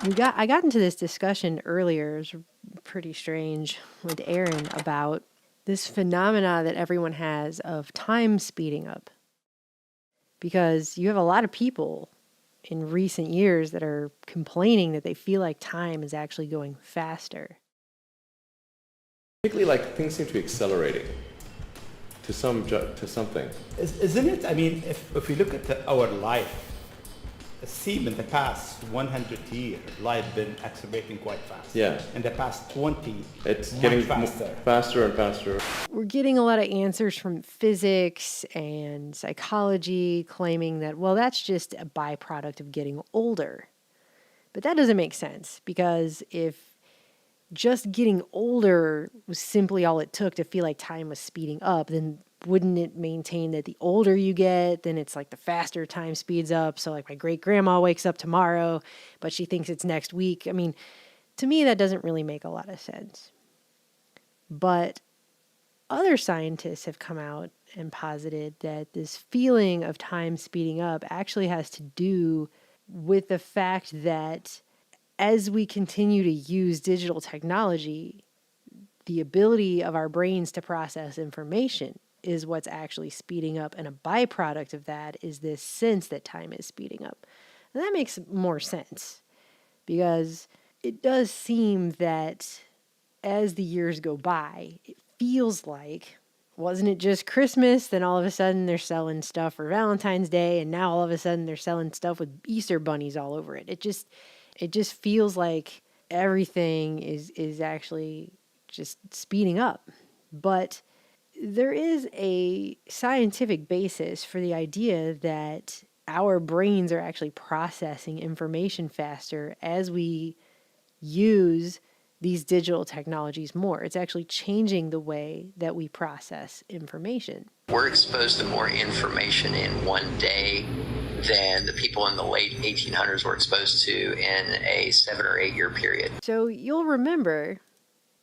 I got into this discussion earlier, it was pretty strange, with Aaron about this phenomena that everyone has of time speeding up. Because you have a lot of people in recent years that are complaining that they feel like time is actually going faster. Particularly, like, things seem to be accelerating to something. Isn't it? I mean, if we look at our life, it seems in the past 100 years, life been accelerating quite fast. Yeah. In the past 20, It's much getting faster. faster and faster. We're getting a lot of answers from physics and psychology claiming that, well, that's just a byproduct of getting older. But that doesn't make sense, because if just getting older was simply all it took to feel like time was speeding up, then wouldn't it maintain that the older you get, then it's like the faster time speeds up? So like my great grandma wakes up tomorrow, but she thinks it's next week. I mean, to me, that doesn't really make a lot of sense. But other scientists have come out and posited that this feeling of time speeding up actually has to do with the fact that as we continue to use digital technology, the ability of our brains to process information is what's actually speeding up. And a byproduct of that is this sense that time is speeding up. And that makes more sense, because it does seem that as the years go by, it feels like, wasn't it just Christmas? Then all of a sudden they're selling stuff for Valentine's Day, and now all of a sudden they're selling stuff with Easter bunnies all over it. It just feels like everything is actually just speeding up. But there is a scientific basis for the idea that our brains are actually processing information faster as we use these digital technologies more. It's actually changing the way that we process information. We're exposed to more information in one day than the people in the late 1800s were exposed to in a 7 or 8 year period. So you'll remember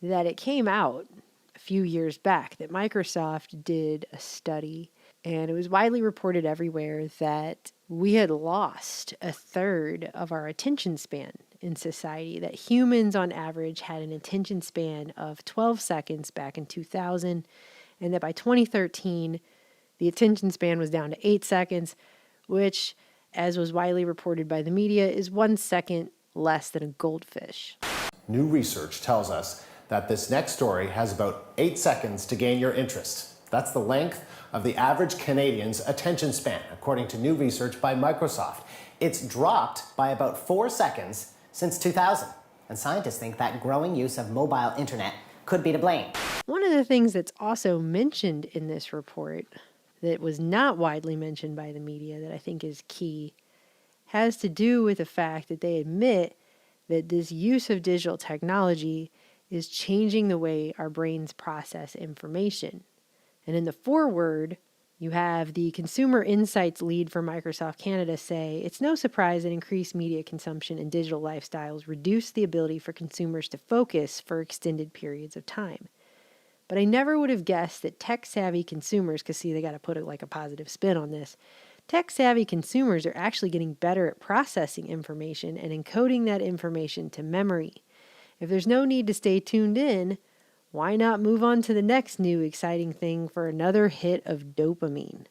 that it came out a few years back that Microsoft did a study, and it was widely reported everywhere that we had lost a third of our attention span in society, that humans on average had an attention span of 12 seconds back in 2000, and that by 2013, the attention span was down to 8 seconds, which, as was widely reported by the media, is 1 second less than a goldfish. New research tells us that this next story has about 8 seconds to gain your interest. That's the length of the average Canadian's attention span, according to new research by Microsoft. It's dropped by about 4 seconds since 2000. And scientists think that growing use of mobile internet could be to blame. One of the things that's also mentioned in this report that was not widely mentioned by the media that I think is key has to do with the fact that they admit that this use of digital technology is changing the way our brains process information. And in the foreword, you have the consumer insights lead for Microsoft Canada say, "It's no surprise that increased media consumption and digital lifestyles reduce the ability for consumers to focus for extended periods of time. But I never would have guessed that tech-savvy consumers," because see, they got to put a positive spin on this, "tech-savvy consumers are actually getting better at processing information and encoding that information to memory. If there's no need to stay tuned in, why not move on to the next new exciting thing for another hit of dopamine?"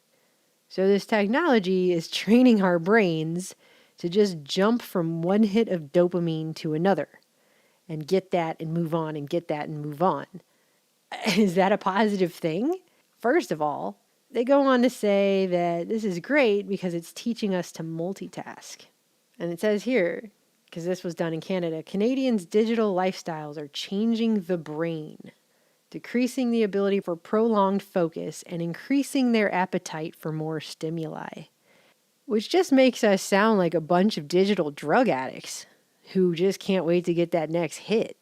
So this technology is training our brains to just jump from one hit of dopamine to another and get that and move on and get that and move on. Is that a positive thing? First of all, they go on to say that this is great because it's teaching us to multitask. And it says here, because this was done in Canada, Canadians' digital lifestyles are changing the brain, decreasing the ability for prolonged focus and increasing their appetite for more stimuli. Which just makes us sound like a bunch of digital drug addicts who just can't wait to get that next hit.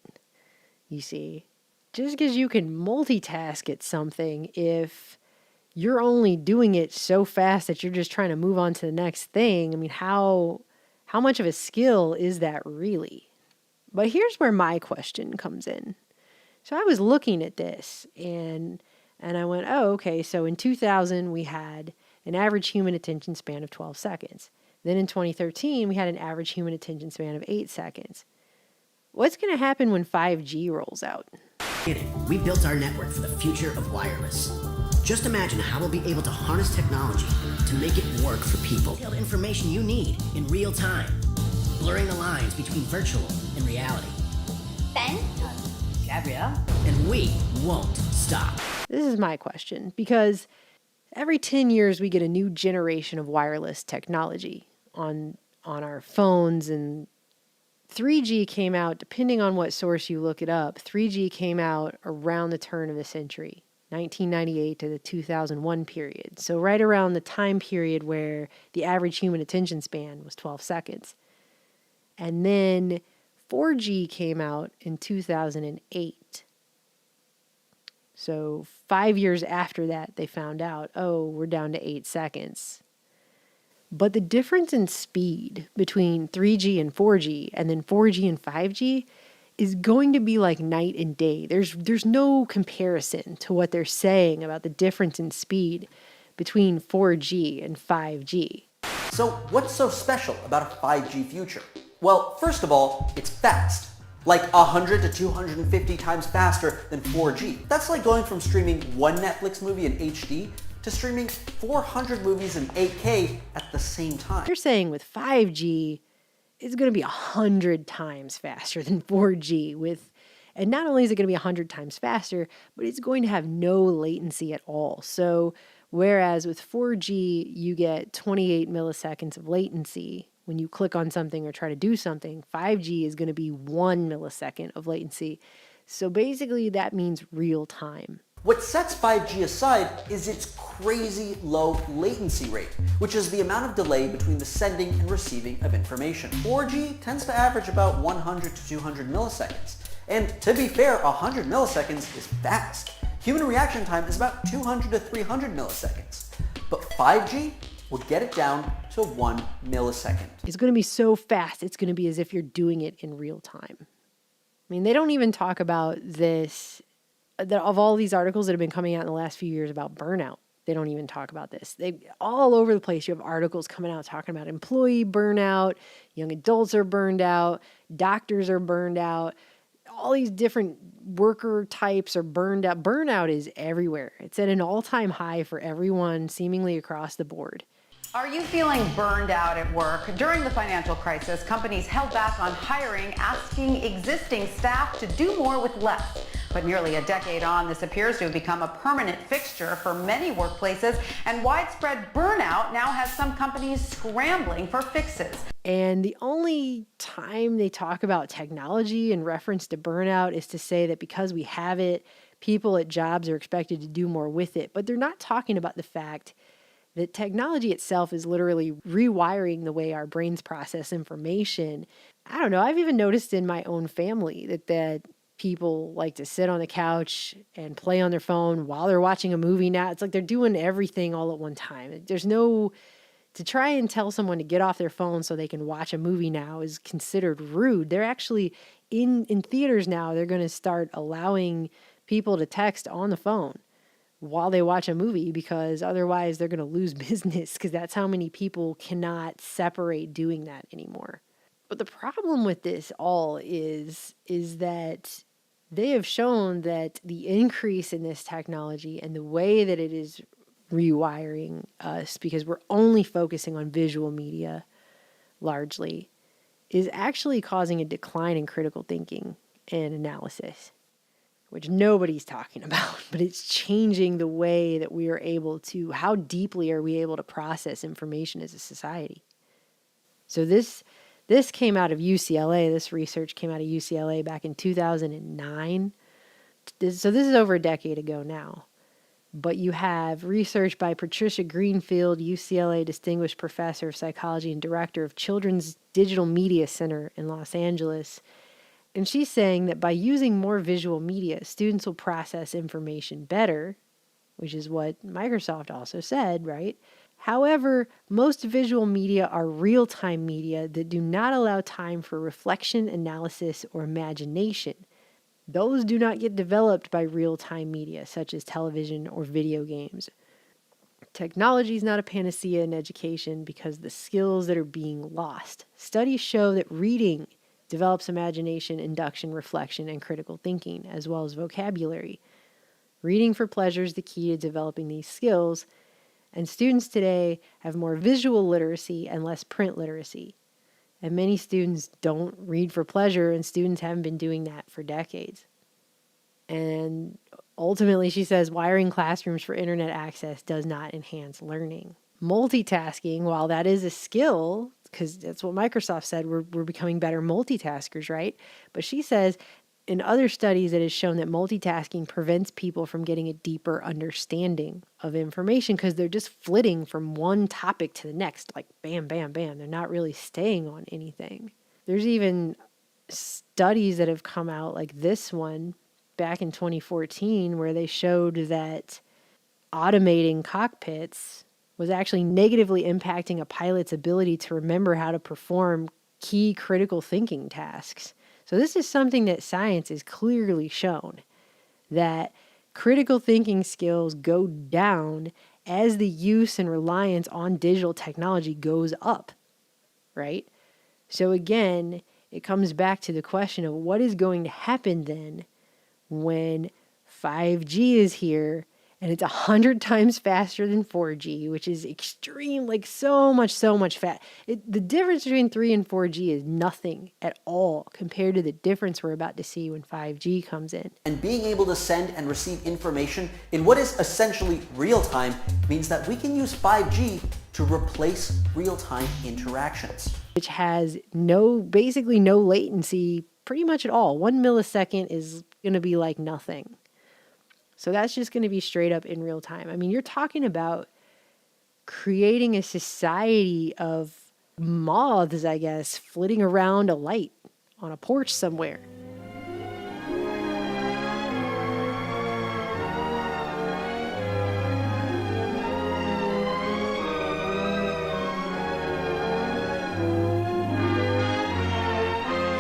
You see, just because you can multitask at something, if you're only doing it so fast that you're just trying to move on to the next thing, I mean, how much of a skill is that really? But here's where my question comes in. So I was looking at this and I went, oh, okay, so in 2000 we had an average human attention span of 12 seconds. Then in 2013, we had an average human attention span of 8 seconds. What's going to happen when 5G rolls out? We built our network for the future of wireless. Just imagine how we'll be able to harness technology to make it work for people. The information you need in real time, blurring the lines between virtual and reality. Ben? Gabrielle? And we won't stop. This is my question, because every 10 years we get a new generation of wireless technology on our phones, and 3G came out, depending on what source you look it up, 3G came out around the turn of the century, 1998 to the 2001 period. So right around the time period where the average human attention span was 12 seconds. And then 4G came out in 2008. So 5 years after that, they found out, oh, we're down to 8 seconds. But the difference in speed between 3G and 4G, and then 4G and 5G, is going to be like night and day. There's no comparison to what they're saying about the difference in speed between 4G and 5G. So what's so special about a 5G future? Well, first of all, it's fast. Like 100 to 250 times faster than 4G. That's like going from streaming one Netflix movie in HD to streaming 400 movies in 8K at the same time. They're saying with 5G, it's going to be 100 times faster than 4G and not only is it going to be 100 times faster, but it's going to have no latency at all. So whereas with 4G, you get 28 milliseconds of latency when you click on something or try to do something, 5G is going to be 1 millisecond of latency. So basically that means real time. What sets 5G aside is its crazy low latency rate, which is the amount of delay between the sending and receiving of information. 4G tends to average about 100 to 200 milliseconds. And to be fair, 100 milliseconds is fast. Human reaction time is about 200 to 300 milliseconds. But 5G will get it down to 1 millisecond. It's going to be so fast, it's going to be as if you're doing it in real time. I mean, they don't even talk about this. Of all these articles that have been coming out in the last few years about burnout, they don't even talk about this. They all over the place. You have articles coming out talking about employee burnout, young adults are burned out, doctors are burned out, all these different worker types are burned out. Burnout is everywhere. It's at an all-time high for everyone, seemingly across the board. Are you feeling burned out at work? During the financial crisis, companies held back on hiring, asking existing staff to do more with less. But nearly a decade on, this appears to have become a permanent fixture for many workplaces, and widespread burnout now has some companies scrambling for fixes. And the only time they talk about technology in reference to burnout is to say that because we have it, people at jobs are expected to do more with it. But they're not talking about the fact that technology itself is literally rewiring the way our brains process information. I don't know. I've even noticed in my own family that people like to sit on the couch and play on their phone while they're watching a movie now. It's like they're doing everything all at one time. There's no... To try and tell someone to get off their phone so they can watch a movie now is considered rude. They're actually, in theaters now, they're going to start allowing people to text on the phone while they watch a movie, because otherwise they're going to lose business, because that's how many people cannot separate doing that anymore. But the problem with this all is that they have shown that the increase in this technology and the way that it is rewiring us, because we're only focusing on visual media largely, is actually causing a decline in critical thinking and analysis, which nobody's talking about, but it's changing the way that we are able to, how deeply are we able to process information as a society. So this came out of UCLA. This research came out of UCLA back in 2009. So this is over a decade ago now. But you have research by Patricia Greenfield, UCLA Distinguished Professor of Psychology and Director of Children's Digital Media Center in Los Angeles. And she's saying that by using more visual media, students will process information better, which is what Microsoft also said, right? However, most visual media are real-time media that do not allow time for reflection, analysis, or imagination. Those do not get developed by real-time media, such as television or video games. Technology is not a panacea in education because the skills that are being lost. Studies show that reading develops imagination, induction, reflection, and critical thinking, as well as vocabulary. Reading for pleasure is the key to developing these skills, and students today have more visual literacy and less print literacy. And many students don't read for pleasure, and students haven't been doing that for decades. And ultimately, she says, wiring classrooms for internet access does not enhance learning. Multitasking, while that is a skill, because that's what Microsoft said, we're becoming better multitaskers, right? But she says in other studies it has shown that multitasking prevents people from getting a deeper understanding of information because they're just flitting from one topic to the next, like bam, bam, bam. They're not really staying on anything. There's even studies that have come out like this one back in 2014 where they showed that automating cockpits was actually negatively impacting a pilot's ability to remember how to perform key critical thinking tasks. So this is something that science has clearly shown, that critical thinking skills go down as the use and reliance on digital technology goes up, right? So again, it comes back to the question of what is going to happen then when 5G is here and it's 100 times faster than 4G, which is extreme, like so much fast. The difference between 3 and 4G is nothing at all compared to the difference we're about to see when 5G comes in. And being able to send and receive information in what is essentially real time means that we can use 5G to replace real-time interactions. Which has basically no latency pretty much at all. 1 millisecond is going to be like nothing. So that's just going to be straight up in real time. I mean, you're talking about creating a society of moths, I guess, flitting around a light on a porch somewhere.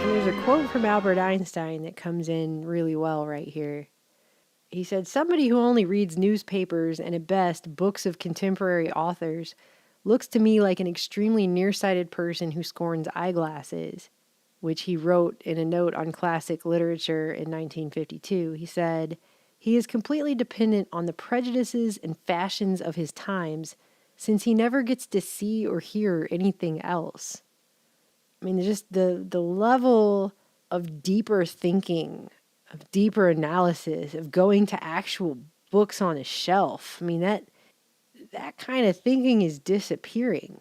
And there's a quote from Albert Einstein that comes in really well right here. He said, somebody who only reads newspapers and at best books of contemporary authors looks to me like an extremely nearsighted person who scorns eyeglasses, which he wrote in a note on classic literature in 1952. He said, he is completely dependent on the prejudices and fashions of his times since he never gets to see or hear anything else. I mean, just the level of deeper thinking, of deeper analysis, of going to actual books on a shelf. I mean, that kind of thinking is disappearing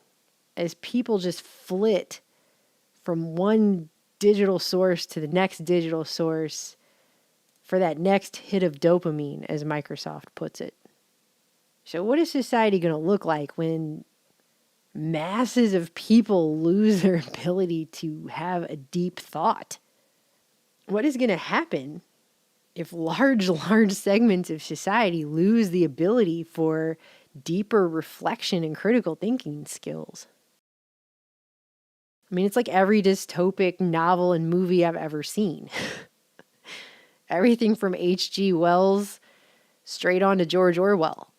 as people just flit from one digital source to the next digital source for that next hit of dopamine, as Microsoft puts it. So what is society going to look like when masses of people lose their ability to have a deep thought? What is going to happen if large segments of society lose the ability for deeper reflection and critical thinking skills? I mean, it's like every dystopic novel and movie I've ever seen. Everything from H.G. Wells straight on to George Orwell.